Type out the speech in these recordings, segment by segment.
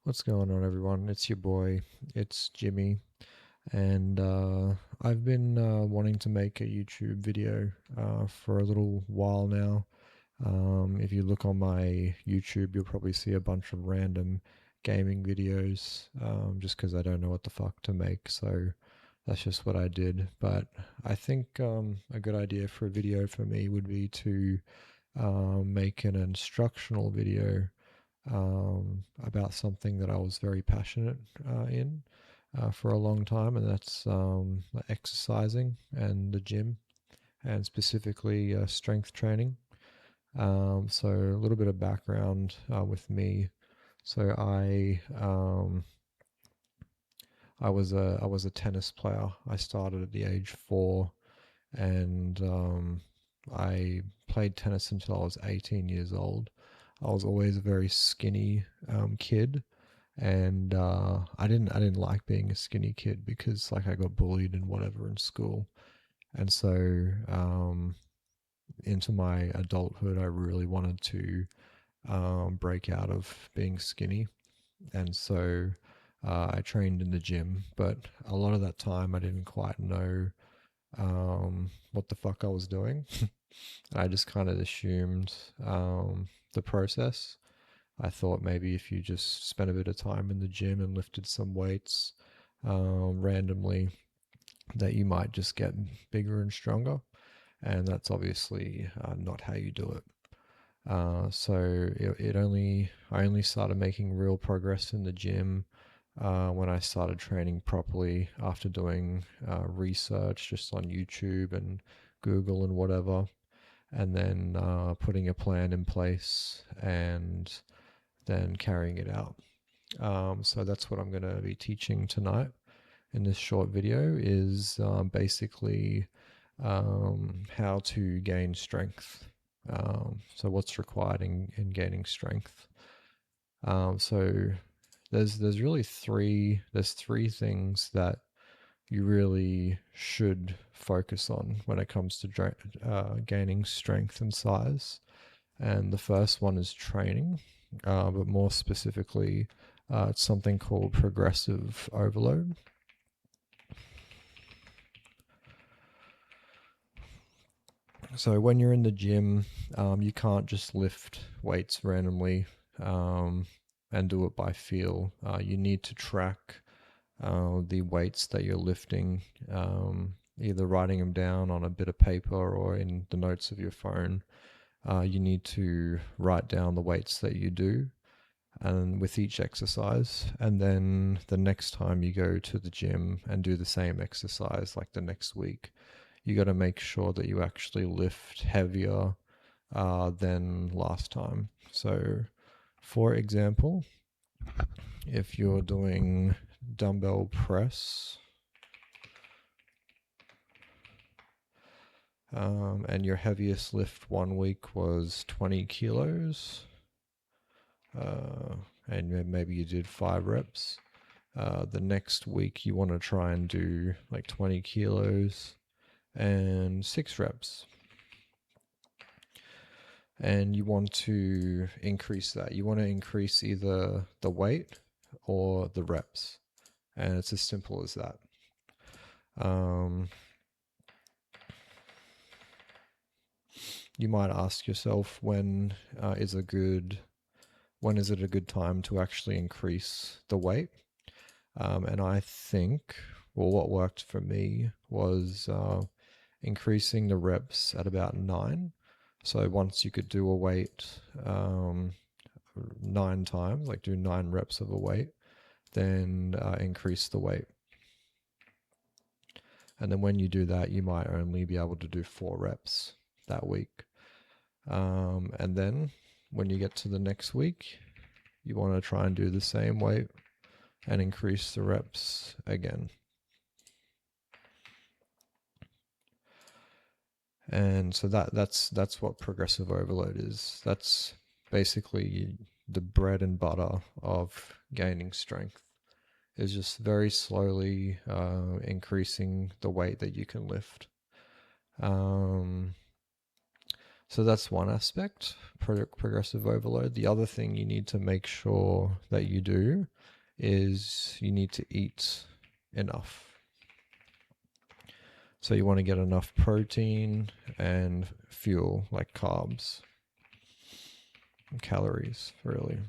What's going on, everyone? It's your boy, it's Jimmy, and I've been wanting to make a YouTube video for a little while now. If you look on my YouTube, you'll probably see a bunch of random gaming videos just because I don't know what the fuck to make, so that's just what I did. But I think a good idea for a video for me would be to make an instructional video about something that I was very passionate in for a long time, and that's exercising and the gym, and specifically strength training. So a little bit of background with me. So I was a tennis player. I started at the age 4, and I played tennis until I was 18 years old. I was always a very skinny kid, and I didn't like being a skinny kid because like I got bullied and whatever in school, and so into my adulthood I really wanted to break out of being skinny, and so I trained in the gym, but a lot of that time I didn't quite know what the fuck I was doing. I just kind of assumed the process. I thought maybe if you just spent a bit of time in the gym and lifted some weights randomly, that you might just get bigger and stronger. And that's obviously not how you do it. I only started making real progress in the gym when I started training properly after doing research just on YouTube and Google and whatever, and then putting a plan in place and then carrying it out. So that's what I'm going to be teaching tonight in this short video is basically how to gain strength. So what's required in gaining strength. So there's really three things that you really should focus on when it comes to gaining strength and size. And the first one is training, but more specifically, it's something called progressive overload. So when you're in the gym, you can't just lift weights randomly and do it by feel. You need to track the weights that you're lifting, either writing them down on a bit of paper or in the notes of your phone. You need to write down the weights that you do and with each exercise, and then the next time you go to the gym and do the same exercise like the next week, you got to make sure that you actually lift heavier than last time. So for example, if you're doing dumbbell press and your heaviest lift one week was 20 kilos, uh, and maybe you did 5 reps. The next week, you want to try and do like 20 kilos and 6 reps. And you want to increase that. You want to increase either the weight or the reps. And it's as simple as that. Um, you might ask yourself when is it a good time to actually increase the weight? And I think, well, what worked for me was increasing the reps at about 9. So once you could do a weight 9 times, like do 9 reps of a weight, then increase the weight. And then when you do that, you might only be able to do 4 reps that week. And then when you get to the next week, you want to try and do the same weight and increase the reps again. And so that's what progressive overload is. That's basically the bread and butter of gaining strength, is just very slowly increasing the weight that you can lift. Um, So that's one aspect, progressive overload. The other thing you need to make sure that you do is you need to eat enough. So you want to get enough protein and fuel, like carbs and calories, really.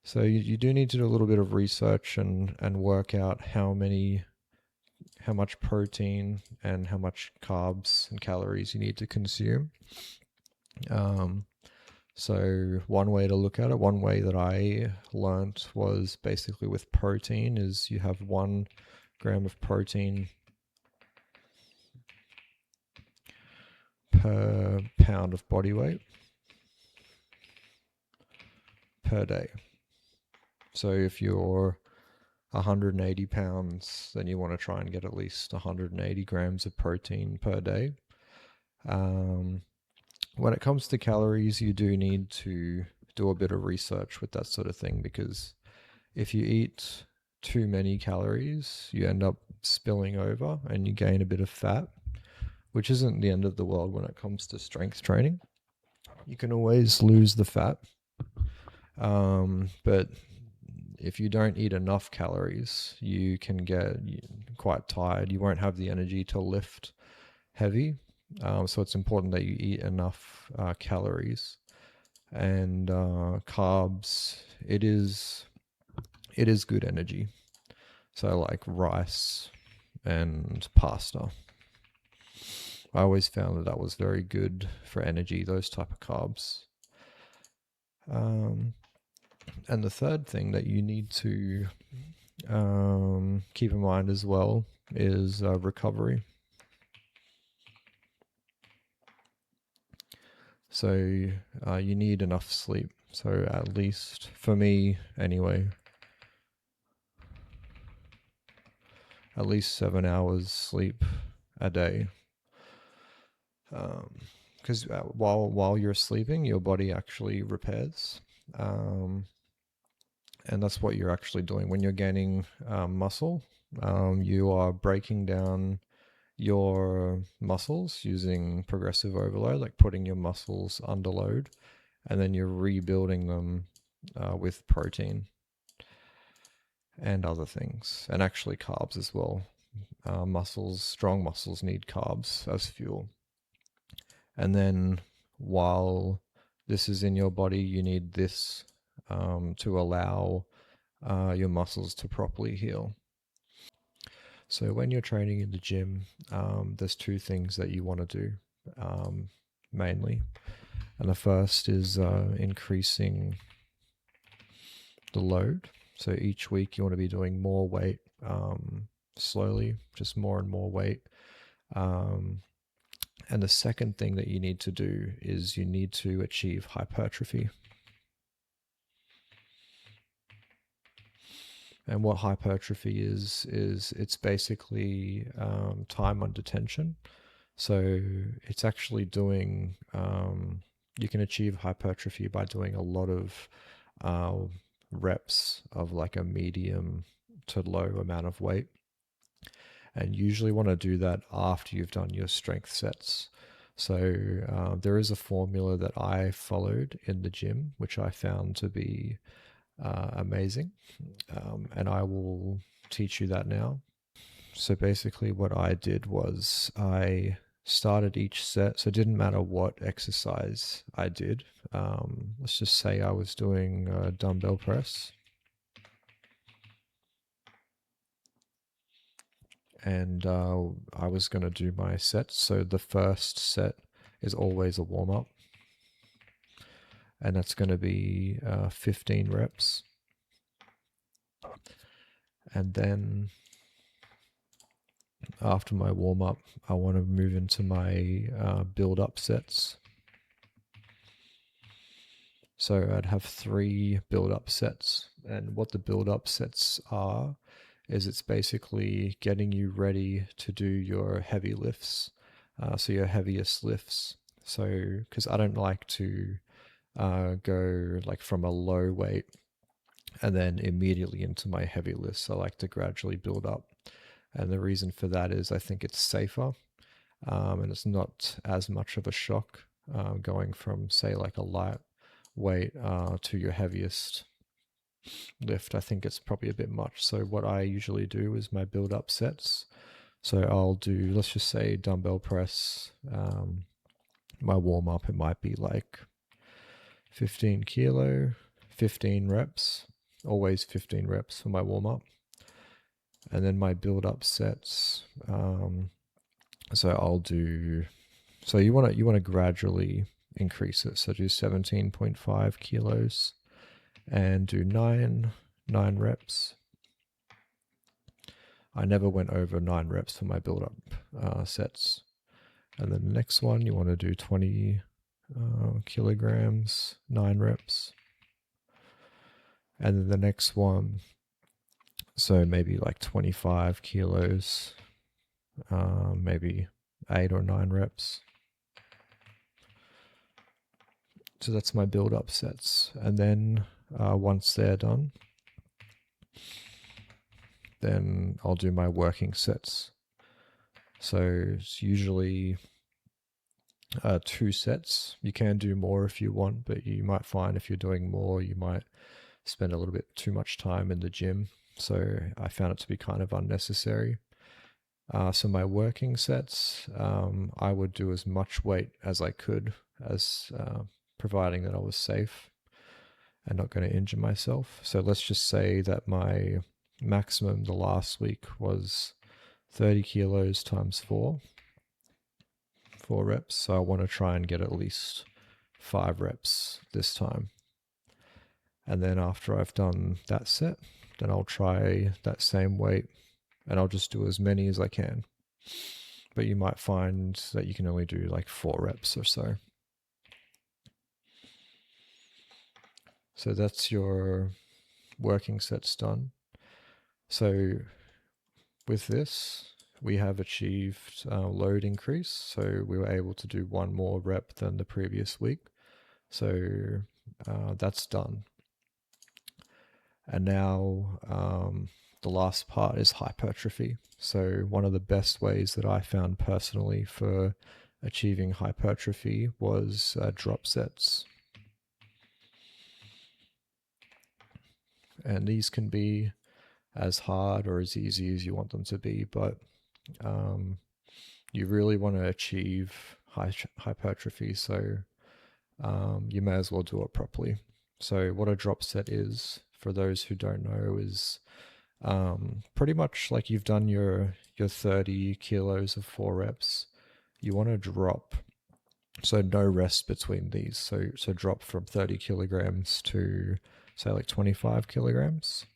So you do need to do a little bit of research and work out how much protein and how much carbs and calories you need to consume. So one way to look at it, one way that I learnt was basically with protein is you have 1 gram of protein per pound of body weight per day. So if you're 180 pounds, then you want to try and get at least 180 grams of protein per day. When it comes to calories, you do need to do a bit of research with that sort of thing, because if you eat too many calories, you end up spilling over and you gain a bit of fat, which isn't the end of the world when it comes to strength training. You can always lose the fat. But if you don't eat enough calories, you can get quite tired. You won't have the energy to lift heavy. So it's important that you eat enough calories and carbs. It is good energy. So like rice and pasta. I always found that was very good for energy, those type of carbs. And the third thing that you need to keep in mind as well is recovery. So you need enough sleep. So at least, for me anyway, at least 7 hours sleep a day. Because while you're sleeping, your body actually repairs. And that's what you're actually doing. When you're gaining muscle, you are breaking down your muscles using progressive overload, like putting your muscles under load, and then you're rebuilding them with protein and other things, and actually carbs as well. Strong muscles need carbs as fuel. And then while this is in your body, you need this to allow your muscles to properly heal. So when you're training in the gym, there's 2 things that you want to do mainly. And the first is increasing the load. So each week you want to be doing more weight slowly, just more and more weight. And the second thing that you need to do is you need to achieve hypertrophy. And what hypertrophy is it's basically time under tension. So it's actually doing, you can achieve hypertrophy by doing a lot of reps of like a medium to low amount of weight. And usually want to do that after you've done your strength sets. So there is a formula that I followed in the gym, which I found to be amazing. And I will teach you that now. So basically what I did was I started each set. So it didn't matter what exercise I did. Let's just say I was doing a dumbbell press. And I was going to do my sets. So the first set is always a warm-up. And that's going to be 15 reps. And then after my warm-up, I want to move into my build-up sets. So I'd have 3 build-up sets. And what the build-up sets are is it's basically getting you ready to do your heavy lifts. So your heaviest lifts. So, because I don't like to go like from a low weight and then immediately into my heavy lifts. I like to gradually build up. And the reason for that is I think it's safer. and it's not as much of a shock going from, say, like a light weight to your heaviest lift. I think it's probably a bit much. So what I usually do is my build up sets. So I'll do, let's just say, dumbbell press. My warm up, it might be like 15 kilo, 15 reps, always 15 reps for my warm up. And then my build up sets. So I'll do, so you want to gradually increase it. So do 17.5 kilos and do nine reps. I never went over 9 reps for my build up sets. And then the next one, you want to do 20 kilograms, 9 reps. And then the next one, so maybe like 25 kilos, maybe 8 or 9 reps. So that's my build up sets. And then once they're done, then I'll do my working sets. So it's usually 2 sets. You can do more if you want, but you might find if you're doing more, you might spend a little bit too much time in the gym. So I found it to be kind of unnecessary. So my working sets, I would do as much weight as I could, as providing that I was safe and not going to injure myself. So let's just say that my maximum the last week was 30 kilos times 4 reps. So I want to try and get at least 5 reps this time. And then after I've done that set, then I'll try that same weight and I'll just do as many as I can. But you might find that you can only do like 4 reps or so. So that's your working sets done. So with this, we have achieved load increase. So we were able to do 1 more rep than the previous week. So that's done. And now the last part is hypertrophy. So one of the best ways that I found personally for achieving hypertrophy was drop sets. And these can be as hard or as easy as you want them to be, but you really want to achieve hypertrophy, so you may as well do it properly. So what a drop set is, for those who don't know, is pretty much like you've done your 30 kilos of 4 reps. You want to drop, so no rest between these. So drop from 30 kilograms to say like 25 kilograms,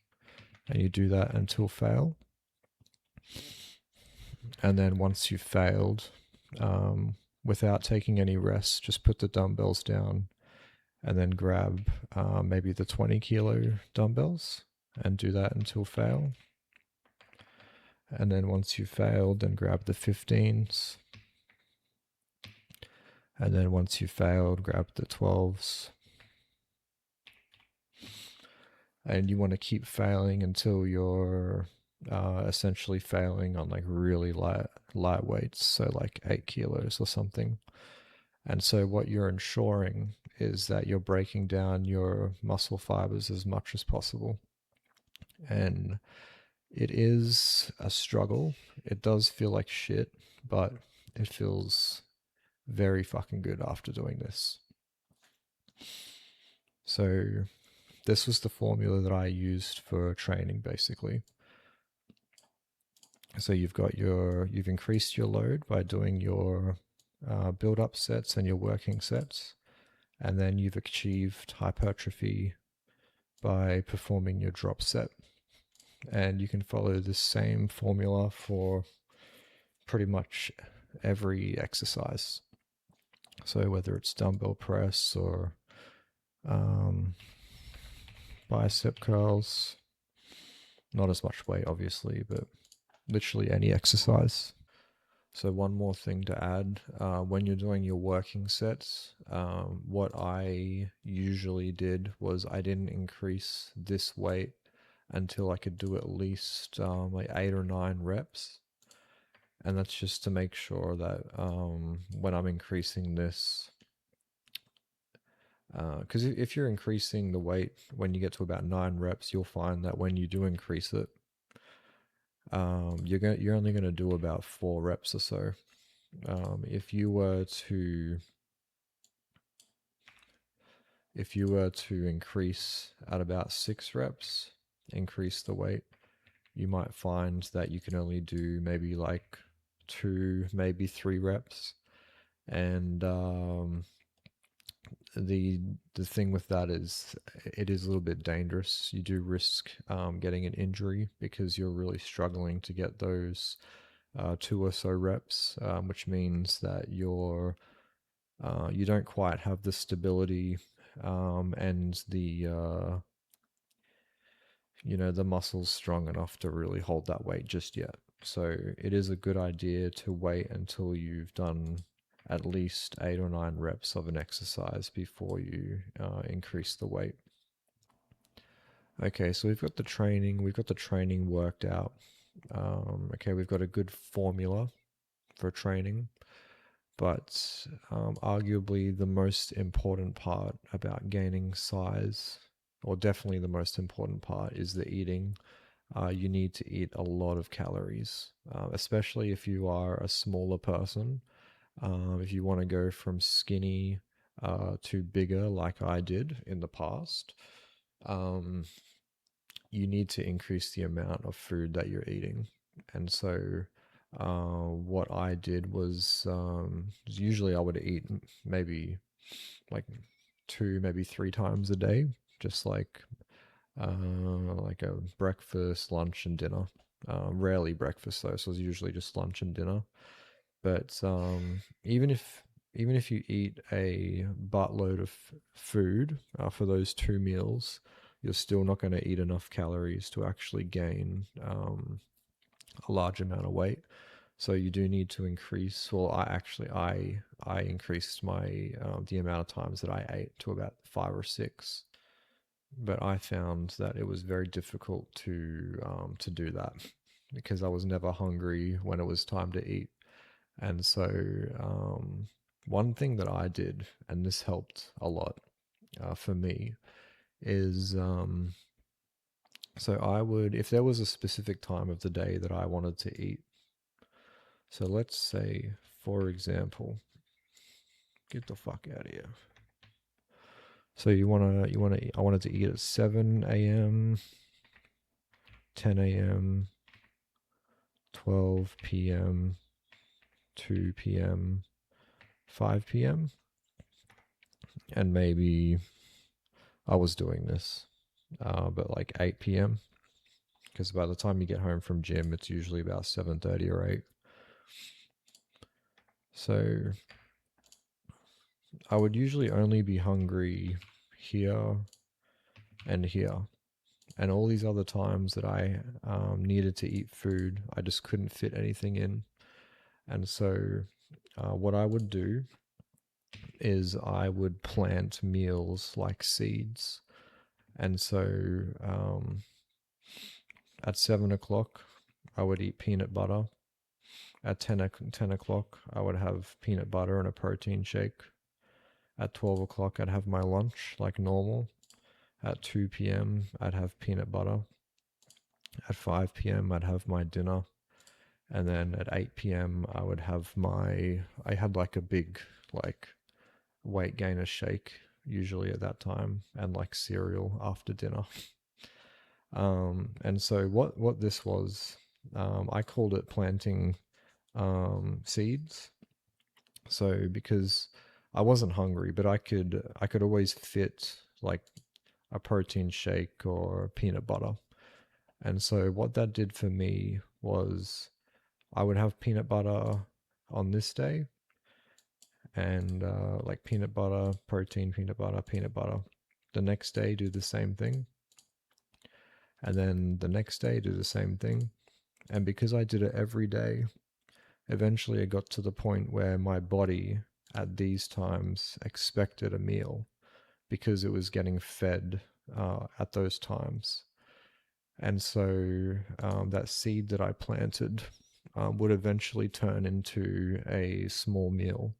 and you do that until fail. And then once you've failed, without taking any rest, just put the dumbbells down and then grab maybe the 20 kilo dumbbells and do that until fail. And then once you've failed, then grab the 15s. And then once you've failed, grab the 12s. And you want to keep failing until you're essentially failing on like really light weights, so like 8 kilos or something. And so what you're ensuring is that you're breaking down your muscle fibers as much as possible. And it is a struggle. It does feel like shit, but it feels very fucking good after doing this. So this was the formula that I used for training, basically. So you've increased your load by doing your build-up sets and your working sets, and then you've achieved hypertrophy by performing your drop set. And you can follow the same formula for pretty much every exercise. So whether it's dumbbell press or bicep curls, not as much weight obviously, but literally any exercise. So one more thing to add, when you're doing your working sets, what I usually did was I didn't increase this weight until I could do at least like 8 or 9 reps. And that's just to make sure that when I'm increasing this, because if you're increasing the weight when you get to about 9 reps, you'll find that when you do increase it, you're only gonna do about 4 reps or so. If you were to increase at about 6 reps, increase the weight, you might find that you can only do maybe like 2, maybe 3 reps. And the thing with that is it is a little bit dangerous. You do risk getting an injury because you're really struggling to get those 2 or so reps, which means that you don't quite have the stability and the muscles strong enough to really hold that weight just yet. So it is a good idea to wait until you've done at least 8 or 9 reps of an exercise before you increase the weight. Okay, so we've got the training worked out. Okay, we've got a good formula for training, but arguably the most important part about gaining size, or definitely the most important part, is the eating. You need to eat a lot of calories, especially if you are a smaller person. If you want to go from skinny to bigger, like I did in the past, um, you need to increase the amount of food that you're eating. And so, what I did was usually I would eat maybe like 2, maybe 3 times a day, just like a breakfast, lunch, and dinner. Rarely breakfast though, so it's usually just lunch and dinner. But even if you eat a buttload of food for those 2 meals, you're still not going to eat enough calories to actually gain a large amount of weight. So you do need to increase. Well, I increased my the amount of times that I ate to about 5 or 6, but I found that it was very difficult to do that because I was never hungry when it was time to eat. And so, one thing that I did, and this helped a lot for me, is so I would, if there was a specific time of the day that I wanted to eat. So let's say, for example, get the fuck out of here. So I wanted to eat at 7 a.m., 10 a.m., 12 p.m., 2 p.m., 5 p.m., and maybe I was doing this, but like 8 p.m., because by the time you get home from gym, it's usually about 7:30 or 8. So I would usually only be hungry here and here. And all these other times that I needed to eat food, I just couldn't fit anything in. And so what I would do is I would plant meals like seeds. And so at 7 o'clock, I would eat peanut butter. At 10 o'clock, I would have peanut butter and a protein shake. At 12 o'clock, I'd have my lunch like normal. At 2 p.m., I'd have peanut butter. At 5 p.m., I'd have my dinner. And then at 8 p.m., I had like a big, like, weight gainer shake, usually at that time, and like cereal after dinner. And so what this was, I called it planting seeds. So because I wasn't hungry, but I could always fit like a protein shake or peanut butter. And so what that did for me was I would have peanut butter on this day, and like peanut butter, protein, peanut butter, peanut butter. The next day, do the same thing. And then the next day, do the same thing. And because I did it every day, eventually it got to the point where my body at these times expected a meal because it was getting fed at those times. And so that seed that I planted would eventually turn into a small meal.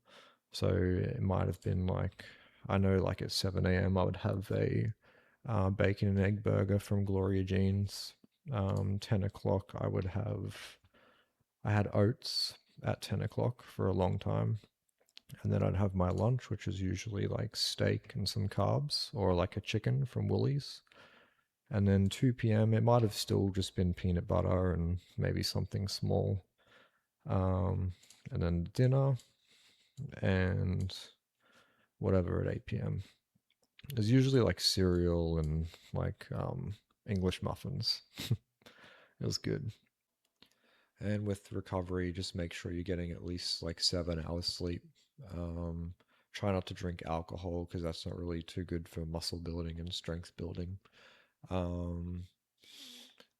So it might have been like, I know, like at 7 a.m. I would have a bacon and egg burger from Gloria Jean's. 10 o'clock, I had oats at 10 o'clock for a long time. And then I'd have my lunch, which is usually like steak and some carbs, or like a chicken from Woolies. And then 2 p.m., it might have still just been peanut butter and maybe something small. Um, and then dinner and whatever at 8 p.m. There's usually like cereal and like English muffins. It was good. And with recovery, just make sure you're getting at least like 7 hours sleep. Um, Try not to drink alcohol because that's not really too good for muscle building and strength building. Um,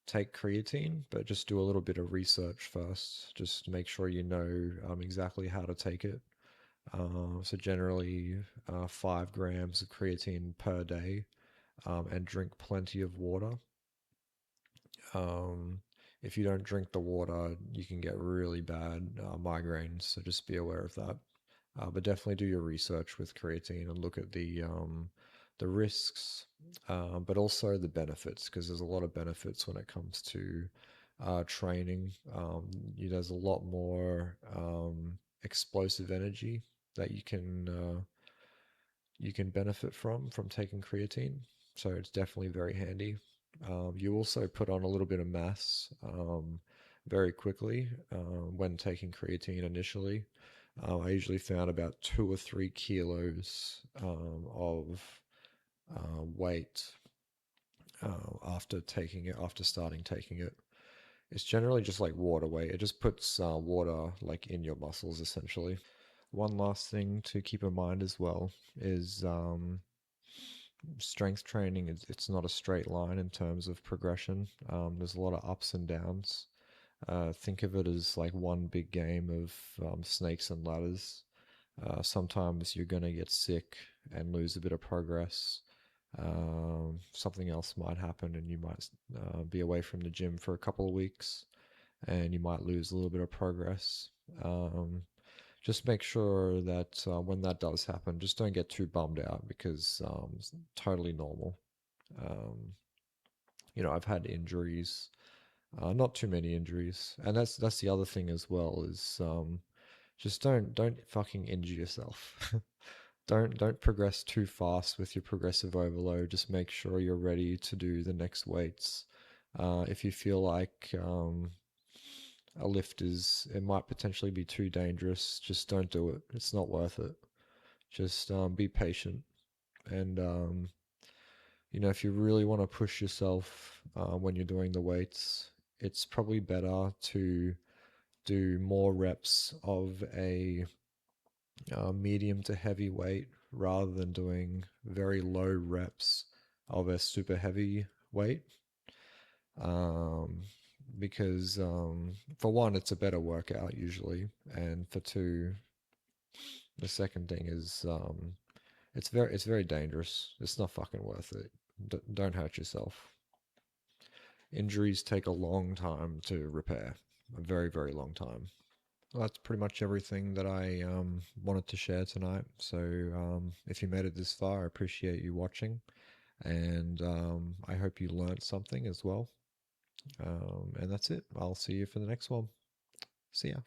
Take creatine, but just do a little bit of research first. Just make sure you know exactly how to take it. So generally, 5 grams of creatine per day, and drink plenty of water. Um, if you don't drink the water, you can get really bad migraines. So just be aware of that. But definitely do your research with creatine and look at the risks, but also the benefits, because there's a lot of benefits when it comes to training. There's a lot more explosive energy that you can benefit from taking creatine. So it's definitely very handy. You also put on a little bit of mass very quickly when taking creatine initially. I usually found about 2 or 3 kilos of weight after taking it, after starting taking it. It's generally just like water weight. It just puts water like in your muscles essentially. One last thing to keep in mind as well is strength training. It's not a straight line in terms of progression. There's a lot of ups and downs. Think of it as like one big game of snakes and ladders. Sometimes you're going to get sick and lose a bit of progress. Something else might happen, and you might be away from the gym for a couple of weeks, and you might lose a little bit of progress. Um, just make sure that when that does happen, just don't get too bummed out because it's totally normal. Um, I've had injuries, not too many injuries, and that's the other thing as well is just don't fucking injure yourself. Don't progress too fast with your progressive overload. Just make sure you're ready to do the next weights. If you feel like a lift it might potentially be too dangerous, just don't do it. It's not worth it. Just be patient. And, if you really want to push yourself when you're doing the weights, it's probably better to do more reps of a medium to heavy weight rather than doing very low reps of a super heavy weight. Um, because for one, it's a better workout usually, and for two, the second thing is it's very dangerous. It's not fucking worth it. Don't hurt yourself. Injuries take a long time to repair, a very very long time. Well, that's pretty much everything that I wanted to share tonight. So if you made it this far, I appreciate you watching, and I hope you learned something as well. And that's it. I'll see you for the next one. See ya.